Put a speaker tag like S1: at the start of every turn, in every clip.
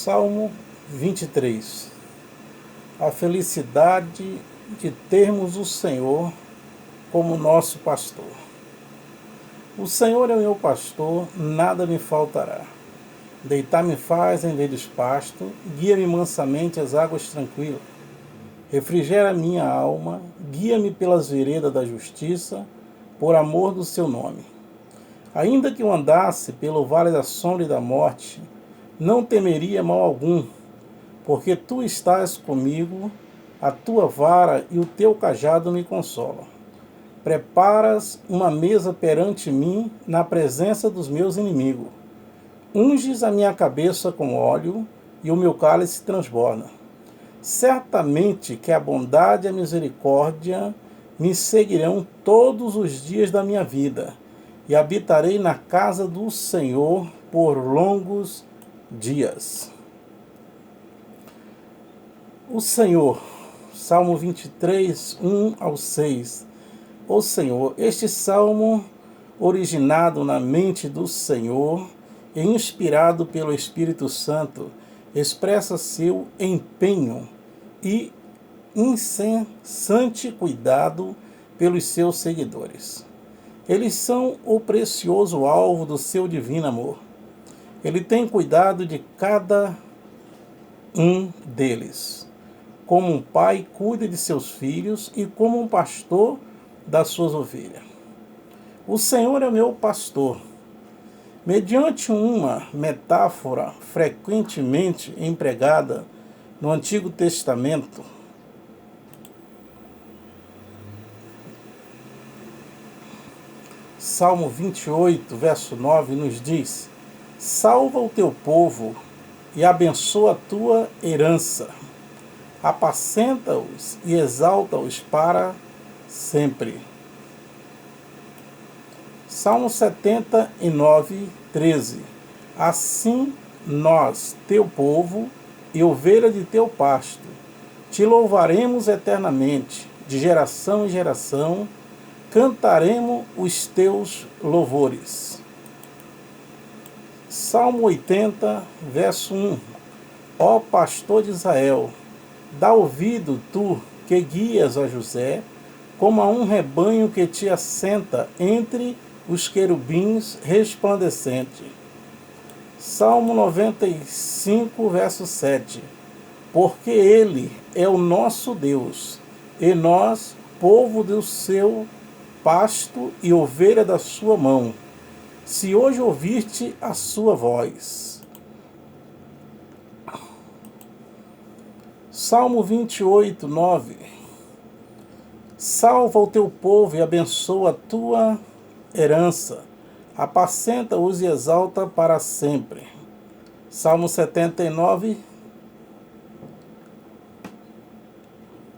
S1: Salmo 23. A felicidade de termos o Senhor como nosso pastor. O Senhor é meu pastor, nada me faltará. Deitar-me faz em verdes pasto, guia-me mansamente às águas tranquilas. Refrigera minha alma, guia-me pelas veredas da justiça, por amor do seu nome. Ainda que eu andasse pelo vale da sombra e da morte, não temeria mal algum, porque tu estás comigo, a tua vara e o teu cajado me consolam. Preparas uma mesa perante mim na presença dos meus inimigos. Unges a minha cabeça com óleo e o meu cálice transborda. Certamente que a bondade e a misericórdia me seguirão todos os dias da minha vida, e habitarei na casa do Senhor por longos dias. O Senhor, Salmo 23, 1 ao 6. O Senhor, este salmo, originado na mente do Senhor e inspirado pelo Espírito Santo, expressa seu empenho e incessante cuidado pelos seus seguidores. Eles são o precioso alvo do seu divino amor. Ele tem cuidado de cada um deles, como um pai cuida de seus filhos e como um pastor das suas ovelhas. O Senhor é meu pastor. Mediante uma metáfora frequentemente empregada no Antigo Testamento, Salmo 28, verso 9, nos diz: salva o teu povo e abençoa a tua herança. Apacenta-os e exalta-os para sempre. Salmo 79, 13. Assim nós, teu povo e ovelha de teu pasto, te louvaremos eternamente, de geração em geração, cantaremos os teus louvores. Salmo 80, verso 1. Ó pastor de Israel, dá ouvido tu que guias a José, como a um rebanho que te assenta entre os querubins resplandecente. Salmo 95, verso 7. Porque ele é o nosso Deus, e nós, povo do seu pasto e ovelha da sua mão, se hoje ouviste a sua voz. Salmo 28, 9. Salva o teu povo e abençoa a tua herança. Apacenta-os e exalta para sempre. Salmo 79.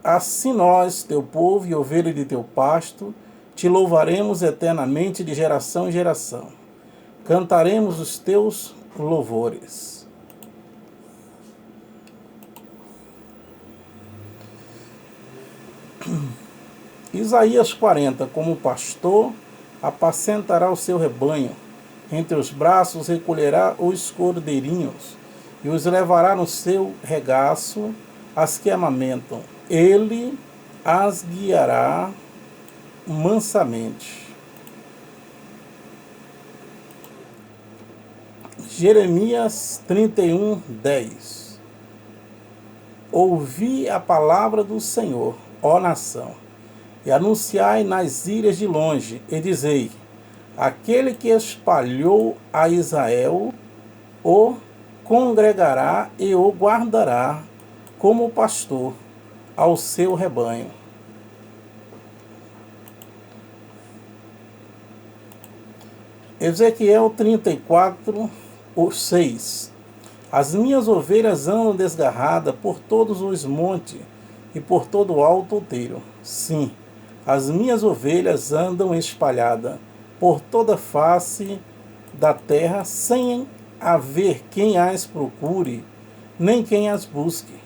S1: Assim nós, teu povo e ovelha de teu pasto, te louvaremos eternamente de geração em geração. Cantaremos os teus louvores. Isaías 40. Como pastor, apacentará o seu rebanho. Entre os braços recolherá os cordeirinhos e os levará no seu regaço as que amamentam. Ele as guiará mansamente. Jeremias 31, 10. Ouvi a palavra do Senhor, ó nação, e anunciai nas ilhas de longe, e dizei: aquele que espalhou a Israel o congregará e o guardará como pastor ao seu rebanho. Ezequiel 34, 6. As minhas ovelhas andam desgarradas por todos os montes e por todo o alto outeiro. Sim, as minhas ovelhas andam espalhadas por toda a face da terra, sem haver quem as procure, nem quem as busque.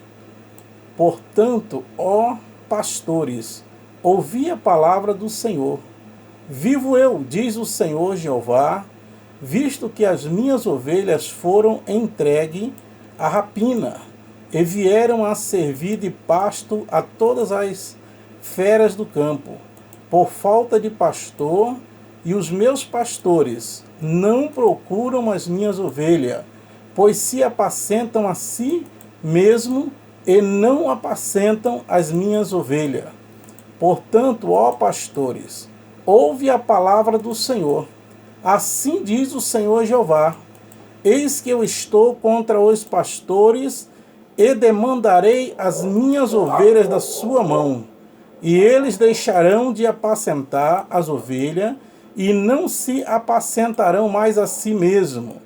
S1: Portanto, ó pastores, ouvi a palavra do Senhor. Vivo eu, diz o Senhor Jeová, visto que as minhas ovelhas foram entregues a rapina, e vieram a servir de pasto a todas as feras do campo, por falta de pastor, e os meus pastores não procuram as minhas ovelhas, pois se apacentam a si mesmo e não apacentam as minhas ovelhas. Portanto, ó pastores, ouve a palavra do Senhor. Assim diz o Senhor Jeová: eis que eu estou contra os pastores e demandarei as minhas ovelhas da sua mão, e eles deixarão de apacentar as ovelhas e não se apacentarão mais a si mesmo.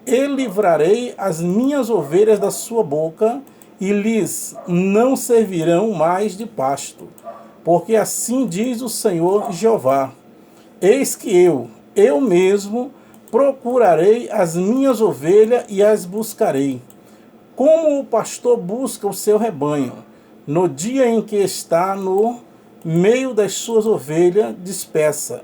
S1: E livrarei as minhas ovelhas da sua boca e lhes não servirão mais de pasto. Porque assim diz o Senhor Jeová: eis que eu mesmo, procurarei as minhas ovelhas e as buscarei, como o pastor busca o seu rebanho, no dia em que está no meio das suas ovelhas dispersas.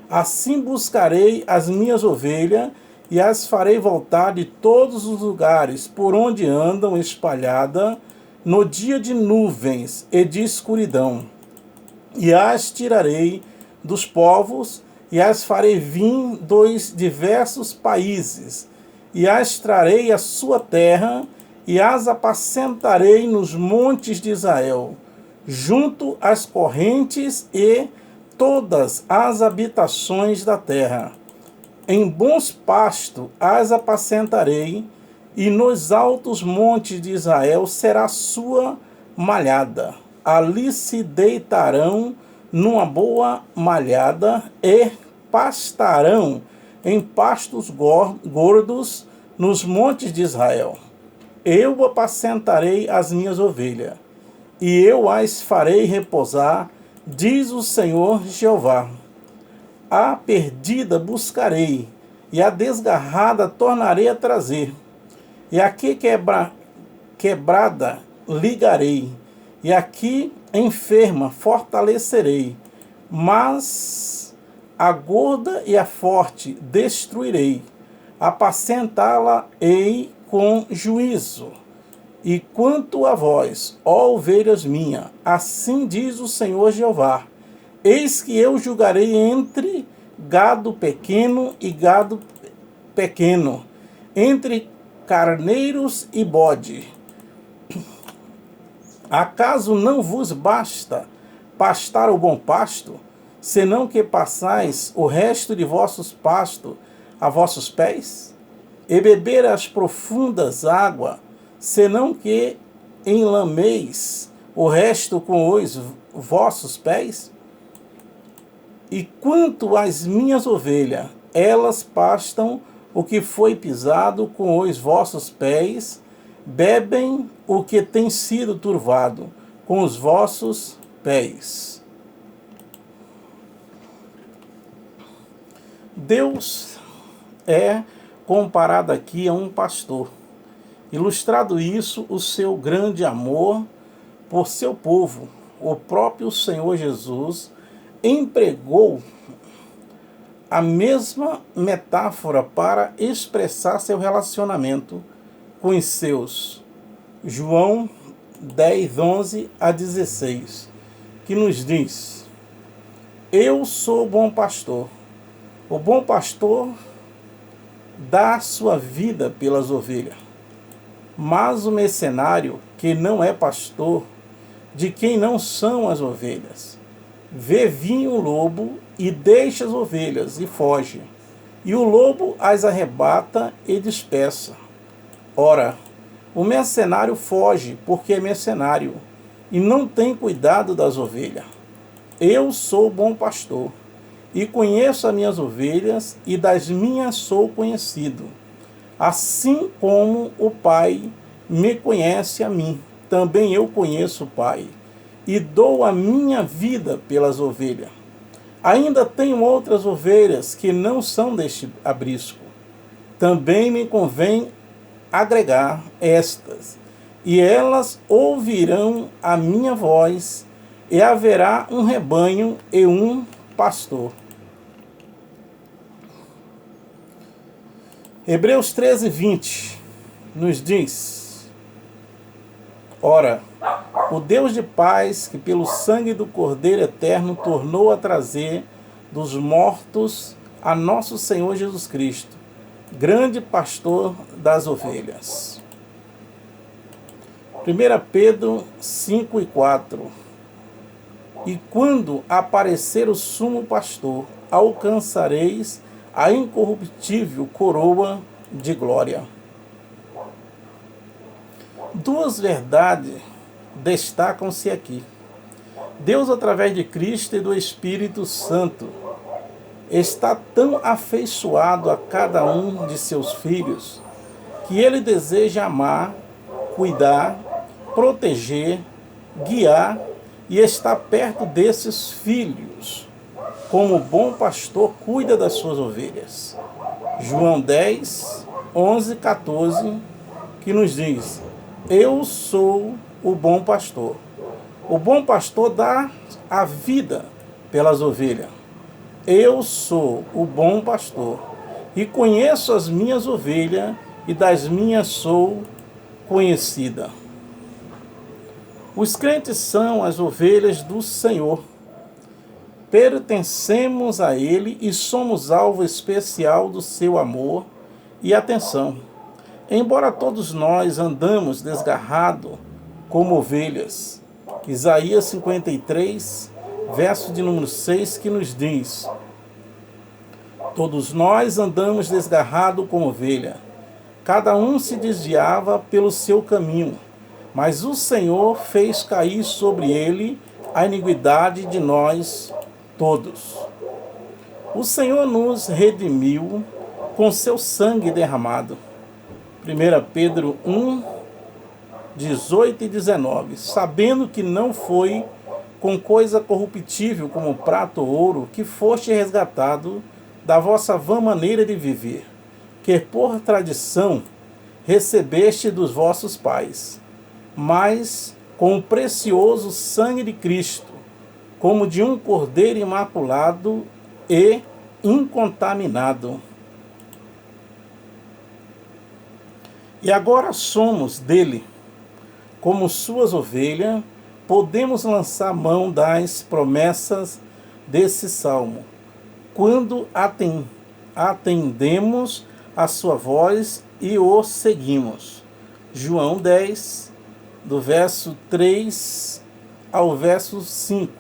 S1: Assim buscarei as minhas ovelhas e as farei voltar de todos os lugares por onde andam espalhadas no dia de nuvens e de escuridão. E as tirarei dos povos, e as farei vir dos diversos países, e as trarei à sua terra, e as apacentarei nos montes de Israel, junto às correntes e todas as habitações da terra. Em bons pastos as apacentarei, e nos altos montes de Israel será sua malhada. Ali se deitarão numa boa malhada e pastarão em pastos gordos nos montes de Israel. Eu apacentarei as minhas ovelhas, e eu as farei repousar, diz o Senhor Jeová. A perdida buscarei, e a desgarrada tornarei a trazer, e aqui quebrada ligarei, e aqui enferma fortalecerei, mas a gorda e a forte destruirei, apacentá-la-ei com juízo. E quanto a vós, ó ovelhas minhas, assim diz o Senhor Jeová: eis que eu julgarei entre gado pequeno e gado pequeno, entre carneiros e bode. Acaso não vos basta pastar o bom pasto, senão que passais o resto de vossos pastos a vossos pés? E beber as profundas águas, senão que enlameis o resto com os vossos pés? E quanto às minhas ovelhas, elas pastam o que foi pisado com os vossos pés, bebem o que tem sido turvado com os vossos pés. Deus é comparado aqui a um pastor. Ilustrado isso, o seu grande amor por seu povo. O próprio Senhor Jesus empregou a mesma metáfora para expressar seu relacionamento com os seus. João 10, 11 a 16, que nos diz: eu sou o bom pastor. O bom pastor dá sua vida pelas ovelhas. Mas o mercenário, que não é pastor, de quem não são as ovelhas, vê vir o lobo e deixa as ovelhas e foge. E o lobo as arrebata e dispersa. Ora, o mercenário foge porque é mercenário e não tem cuidado das ovelhas. Eu sou o bom pastor e conheço as minhas ovelhas, e das minhas sou conhecido. Assim como o Pai me conhece a mim, também eu conheço o Pai, e dou a minha vida pelas ovelhas. Ainda tenho outras ovelhas que não são deste aprisco. Também me convém agregar estas, e elas ouvirão a minha voz, e haverá um rebanho e um pastor. Hebreus 13, 20. nos diz: ora, o Deus de paz, que pelo sangue do Cordeiro Eterno tornou a trazer dos mortos a nosso Senhor Jesus Cristo, grande pastor das ovelhas. 1 Pedro 5:4. E quando aparecer o sumo pastor, alcançareis a incorruptível coroa de glória. Duas verdades destacam-se aqui. Deus, através de Cristo e do Espírito Santo, está tão afeiçoado a cada um de seus filhos que ele deseja amar, cuidar, proteger, guiar e estar perto desses filhos, como o bom pastor cuida das suas ovelhas. João 10, 11, 14, que nos diz: eu sou o bom pastor. O bom pastor dá a vida pelas ovelhas. Eu sou o bom pastor e conheço as minhas ovelhas e das minhas sou conhecida. Os crentes são as ovelhas do Senhor. Pertencemos a Ele e somos alvo especial do seu amor e atenção. Embora todos nós andamos desgarrados como ovelhas. Isaías 53, verso de número 6, que nos diz: todos nós andamos desgarrados como ovelha. Cada um se desviava pelo seu caminho, mas o Senhor fez cair sobre ele a iniquidade de nós todos. O Senhor nos redimiu com seu sangue derramado. 1 Pedro 1, 18 e 19. Sabendo que não foi com coisa corruptível como prata ou ouro que foste resgatado da vossa vã maneira de viver, que por tradição recebeste dos vossos pais, mas com o precioso sangue de Cristo, como de um cordeiro imaculado e incontaminado. E agora somos dele, como suas ovelhas, podemos lançar mão das promessas desse salmo, quando atendemos a sua voz e o seguimos. João 10, do verso 3 ao verso 5.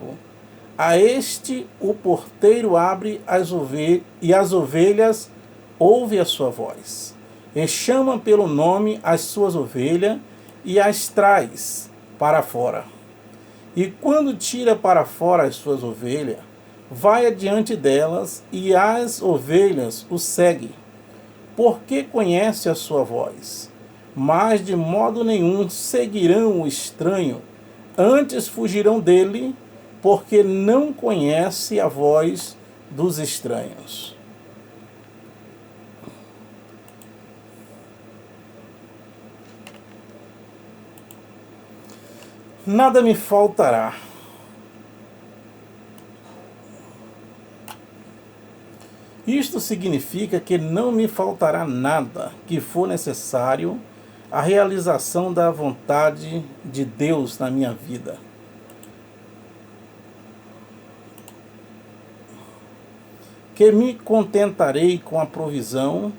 S1: A este o porteiro abre e as ovelhas ouvem a sua voz. E chama pelo nome as suas ovelhas e as traz para fora. E quando tira para fora as suas ovelhas, vai adiante delas e as ovelhas o seguem, porque conhece a sua voz. Mas de modo nenhum seguirão o estranho, antes fugirão dele, porque não conhece a voz dos estranhos. Nada me faltará. Isto significa que não me faltará nada que for necessário à realização da vontade de Deus na minha vida. Que me contentarei com a provisão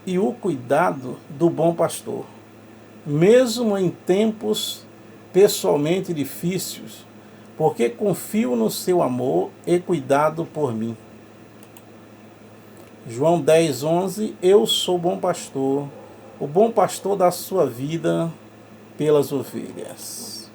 S1: e o cuidado do bom pastor, mesmo em tempos pessoalmente difíceis, porque confio no seu amor e cuidado por mim. João 10, 11. Eu sou bom pastor, o bom pastor da sua vida pelas ovelhas.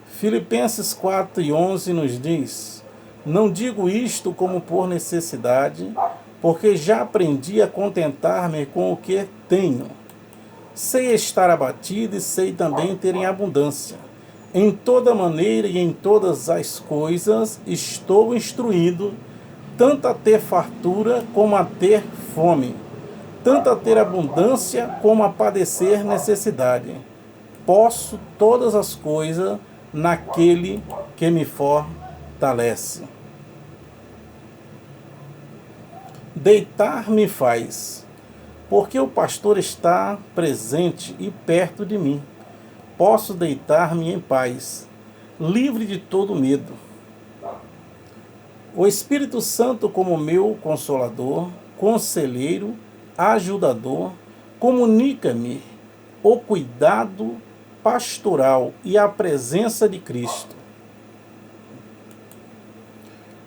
S1: Filipenses 4 e 11 nos diz: não digo isto como por necessidade, porque já aprendi a contentar-me com o que tenho. Sei estar abatido e sei também ter em abundância. Em toda maneira e em todas as coisas estou instruído, tanto a ter fartura como a ter fome, tanto a ter abundância como a padecer necessidade. Posso todas as coisas naquele que me fortalece. Deitar-me faz, porque o pastor está presente e perto de mim. Posso deitar-me em paz, livre de todo medo. O Espírito Santo, como meu consolador, conselheiro, ajudador, comunica-me o cuidado pastoral e a presença de Cristo.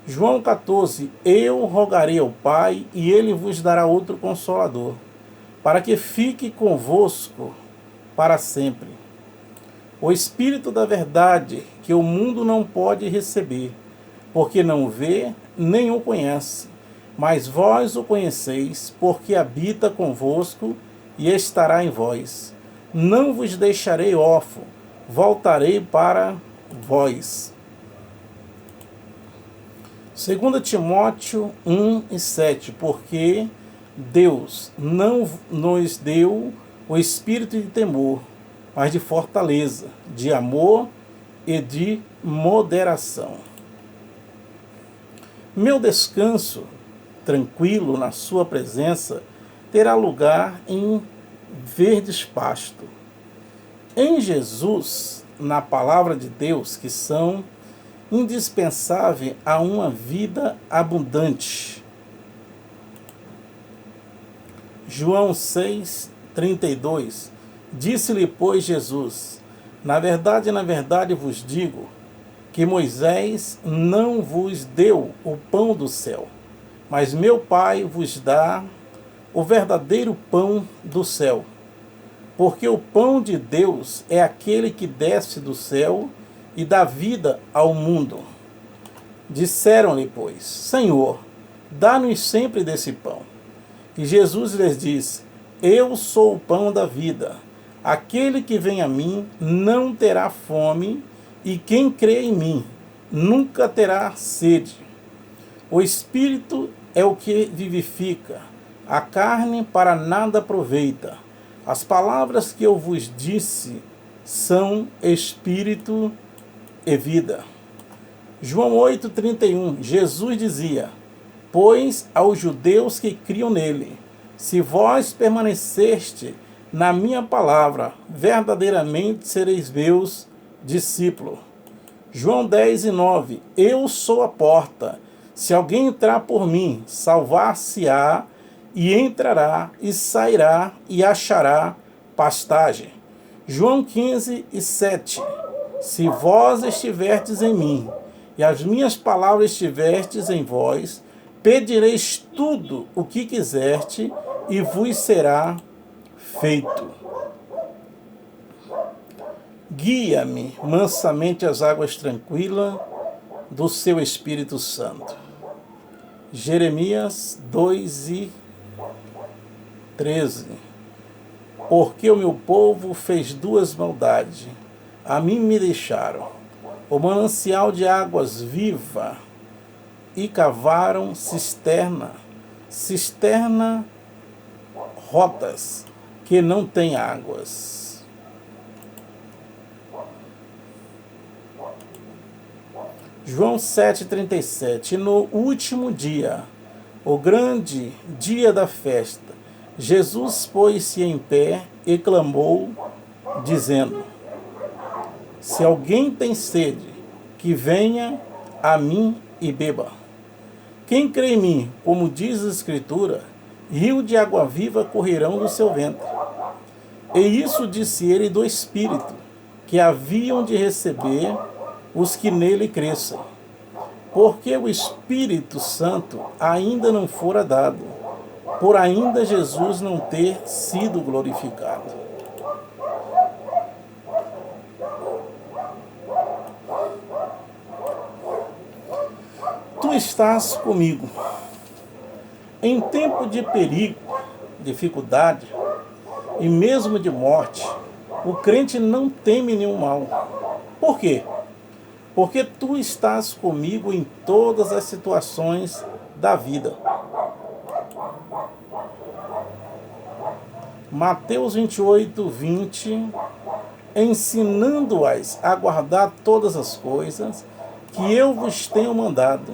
S1: João 14: Eu rogarei ao Pai, e ele vos dará outro consolador, para que fique convosco para sempre. O Espírito da verdade, que o mundo não pode receber, porque não o vê, nem o conhece. Mas vós o conheceis, porque habita convosco e estará em vós. Não vos deixarei órfão, voltarei para vós. 2 Timóteo 1:7, porque Deus não nos deu o espírito de temor, mas de fortaleza, de amor e de moderação. Meu descanso, tranquilo na sua presença, terá lugar em verdes pastos. Em Jesus, na palavra de Deus, que são indispensáveis a uma vida abundante. João 6:32. Disse-lhe, pois, Jesus: na verdade vos digo, que Moisés não vos deu o pão do céu, mas meu Pai vos dá o verdadeiro pão do céu. Porque o pão de Deus é aquele que desce do céu e dá vida ao mundo. Disseram-lhe, pois: Senhor, dá-nos sempre desse pão. E Jesus lhes disse: Eu sou o pão da vida. Aquele que vem a mim não terá fome, e quem crê em mim nunca terá sede. O Espírito é o que vivifica, a carne para nada aproveita. As palavras que eu vos disse são Espírito e vida. João 8:31. Jesus dizia: Pois aos judeus que criam nele, se vós permaneceste na minha palavra, verdadeiramente sereis meus discípulos. João 10:9. Eu sou a porta. Se alguém entrar por mim, salvar-se-á, e entrará e sairá e achará pastagem. João 15:7. Se vós estiverdes em mim, e as minhas palavras estiverdes em vós, pedireis tudo o que quiserte, e vos será feito. Guia-me mansamente às águas tranquilas do seu Espírito Santo. Jeremias 2:13. Porque o meu povo fez duas maldades, a mim me deixaram o manancial de águas viva e cavaram cisterna rotas que não têm águas. João 7:37. No último dia, o grande dia da festa, Jesus pôs-se em pé e clamou, dizendo: Se alguém tem sede, que venha a mim e beba. Quem crê em mim, como diz a Escritura, rio de água viva correrão do seu ventre. E isso disse ele do Espírito, que haviam de receber os que nele crescem, porque o Espírito Santo ainda não fora dado, por ainda Jesus não ter sido glorificado. Tu estás comigo. Em tempo de perigo, dificuldade e mesmo de morte, o crente não teme nenhum mal. Por quê? Porque tu estás comigo em todas as situações da vida. Mateus 28:20. Ensinando-as a guardar todas as coisas que eu vos tenho mandado.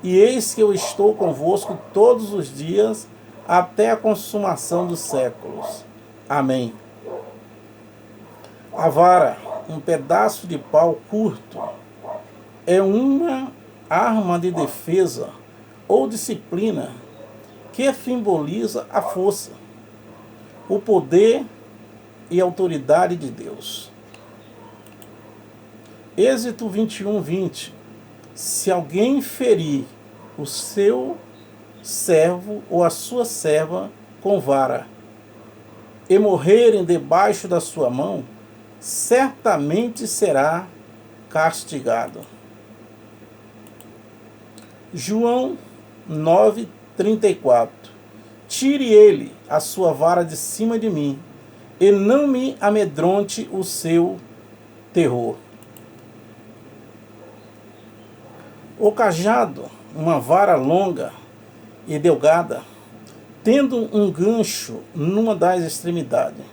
S1: E eis que eu estou convosco todos os dias, até a consumação dos séculos. Amém. A vara, um pedaço de pau curto, é uma arma de defesa ou disciplina que simboliza a força, o poder e a autoridade de Deus. Êxodo 21:20. Se alguém ferir o seu servo ou a sua serva com vara e morrerem debaixo da sua mão, certamente será castigado. João 9:34. Tire ele a sua vara de cima de mim, e não me amedronte o seu terror. O cajado, uma vara longa e delgada, tendo um gancho numa das extremidades,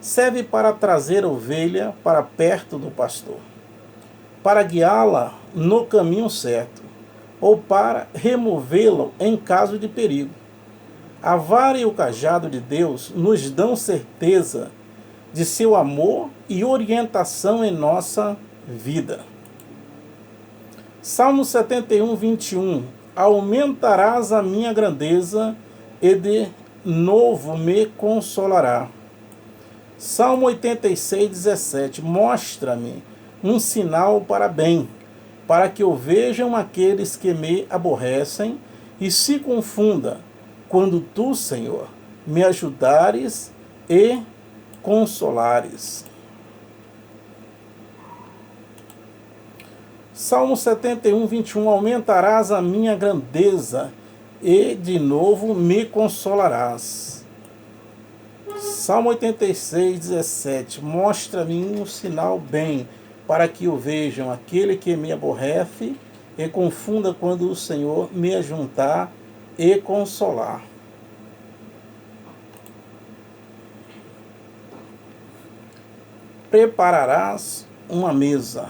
S1: serve para trazer a ovelha para perto do pastor, para guiá-la no caminho certo, ou para removê-lo em caso de perigo. A vara e o cajado de Deus nos dão certeza de seu amor e orientação em nossa vida. Salmo 71:21. Aumentarás a minha grandeza e de novo me consolará. Salmo 86:17. Mostra-me um sinal para bem, para que o vejam aqueles que me aborrecem e se confunda, quando tu, Senhor, me ajudares e consolares. Salmo 71:21. Aumentarás a minha grandeza e de novo me consolarás. Salmo 86:17. Mostra-me um sinal bem, para que o vejam aquele que me aborrece e confunda, quando o Senhor me ajuntar e consolar. Prepararás uma mesa.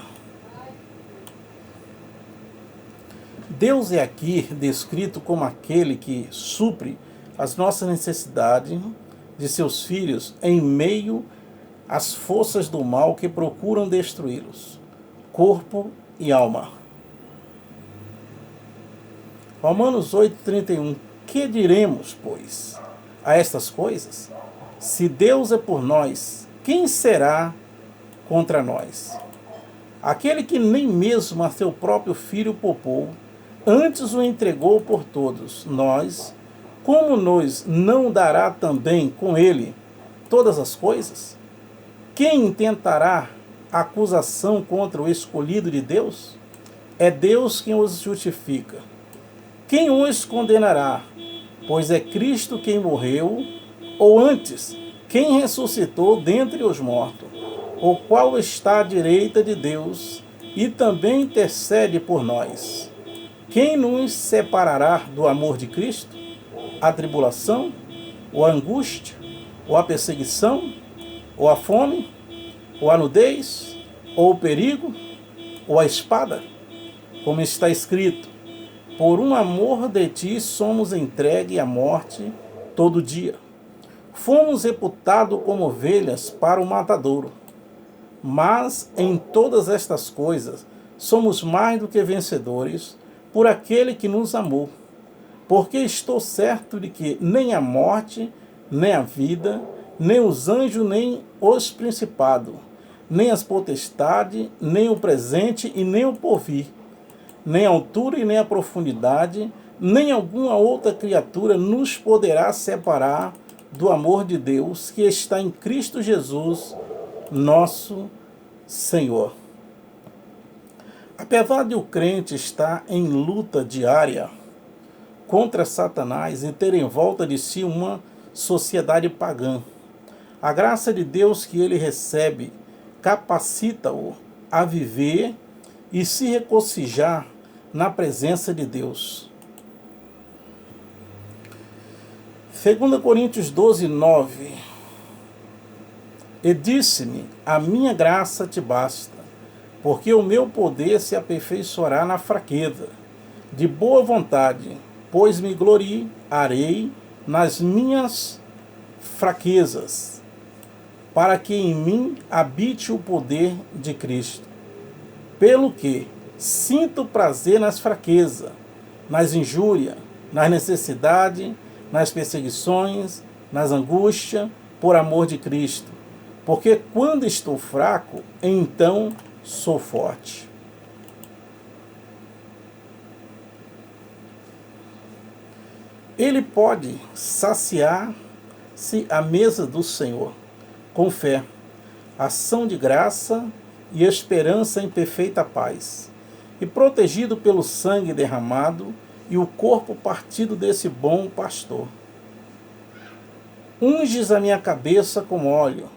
S1: Deus é aqui descrito como aquele que supre as nossas necessidades de seus filhos em meio às forças do mal que procuram destruí-los, corpo e alma. Romanos 8:31. Que diremos, pois, a estas coisas? Se Deus é por nós, quem será contra nós? Aquele que nem mesmo a seu próprio filho poupou, antes o entregou por todos nós, como nos não dará também com ele todas as coisas? Quem intentará acusação contra o escolhido de Deus? É Deus quem os justifica. Quem os condenará? Pois é Cristo quem morreu, ou antes, quem ressuscitou dentre os mortos, o qual está à direita de Deus e também intercede por nós. Quem nos separará do amor de Cristo? A tribulação, ou a angústia, ou a perseguição, ou a fome, ou a nudez, ou o perigo, ou a espada? Como está escrito: por um amor de ti somos entregues à morte todo dia. Fomos reputados como ovelhas para o matadouro. Mas em todas estas coisas somos mais do que vencedores por aquele que nos amou. Porque estou certo de que nem a morte, nem a vida, nem os anjos, nem os principados, nem as potestades, nem o presente e nem o porvir, nem a altura e nem a profundidade, nem alguma outra criatura nos poderá separar do amor de Deus que está em Cristo Jesus, nosso Senhor. Apesar de o crente estar em luta diária contra Satanás e ter em volta de si uma sociedade pagã, a graça de Deus que ele recebe capacita-o a viver e se regocijar na presença de Deus. 2 Coríntios 12:9. E disse-me: a minha graça te basta, porque o meu poder se aperfeiçoará na fraqueza. De boa vontade, pois me gloriarei nas minhas fraquezas, para que em mim habite o poder de Cristo. Pelo que sinto prazer nas fraquezas, nas injúrias, nas necessidades, nas perseguições, nas angústias, por amor de Cristo. Porque quando estou fraco, então sou forte. Ele pode saciar-se à mesa do Senhor, com fé, ação de graça e esperança em perfeita paz, e protegido pelo sangue derramado e o corpo partido desse bom pastor. Unges a minha cabeça com óleo,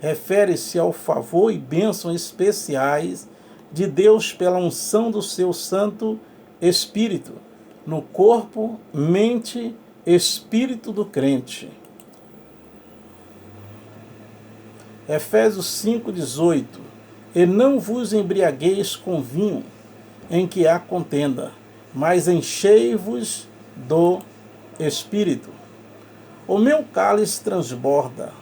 S1: refere-se ao favor e bênçãos especiais de Deus pela unção do seu Santo Espírito, no corpo, mente, espírito do crente. Efésios 5,18. E não vos embriagueis com vinho, em que há contenda, mas enchei-vos do Espírito. O meu cálice transborda.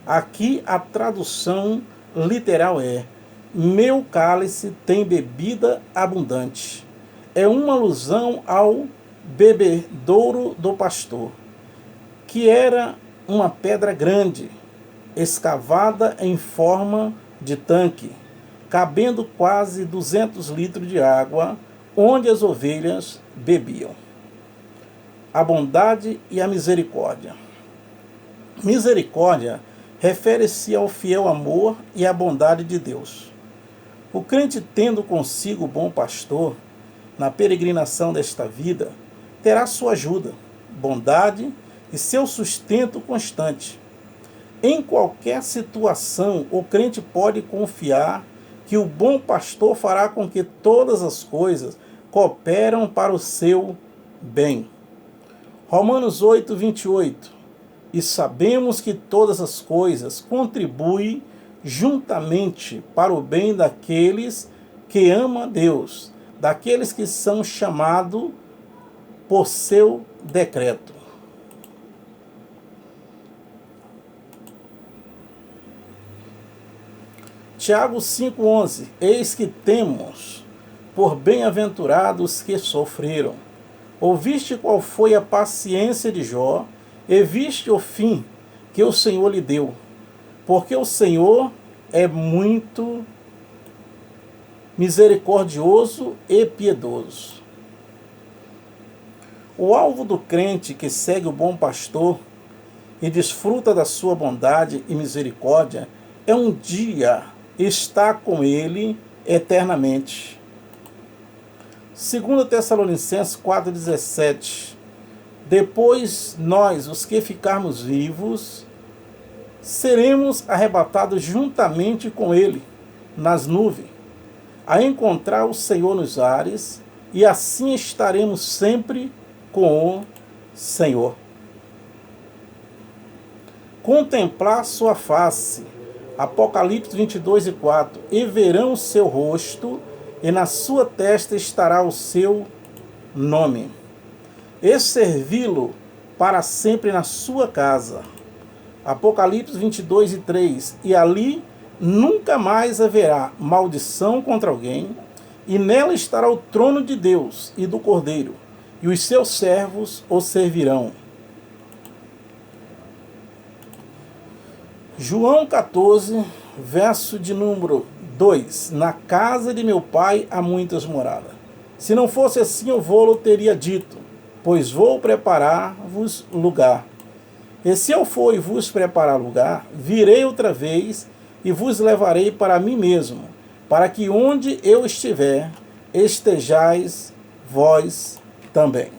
S1: Aqui a tradução literal é: meu cálice tem bebida abundante. É uma alusão ao bebedouro do pastor, que era uma pedra grande, escavada em forma de tanque, cabendo quase 200 litros de água, onde as ovelhas bebiam. A bondade e a misericórdia. Misericórdia refere-se ao fiel amor e à bondade de Deus. O crente, tendo consigo o bom pastor, na peregrinação desta vida, terá sua ajuda, bondade e seu sustento constante. Em qualquer situação, o crente pode confiar que o bom pastor fará com que todas as coisas cooperam para o seu bem. Romanos 8:28. E sabemos que todas as coisas contribuem juntamente para o bem daqueles que amam a Deus, daqueles que são chamados por seu decreto. Tiago 5,11. Eis que temos por bem-aventurados que sofreram. Ouviste qual foi a paciência de Jó, e viste o fim que o Senhor lhe deu. Porque o Senhor é muito misericordioso e piedoso. O alvo do crente que segue o bom pastor e desfruta da sua bondade e misericórdia é um dia estar com ele eternamente. 2 Tessalonicenses 4,17. Depois nós, os que ficarmos vivos, seremos arrebatados juntamente com ele nas nuvens, a encontrar o Senhor nos ares, e assim estaremos sempre com o Senhor. Contemplar sua face. Apocalipse 22:4. E verão o seu rosto, e na sua testa estará o seu nome. E servi-lo para sempre na sua casa. Apocalipse 22:3. E ali nunca mais haverá maldição contra alguém, e nela estará o trono de Deus e do Cordeiro, e os seus servos o servirão. João 14, verso de número 2. Na casa de meu pai há muitas moradas. Se não fosse assim, eu vou-lo teria dito, pois vou preparar-vos lugar. E se eu for e vos preparar lugar, virei outra vez e vos levarei para mim mesmo, para que onde eu estiver, estejais vós também.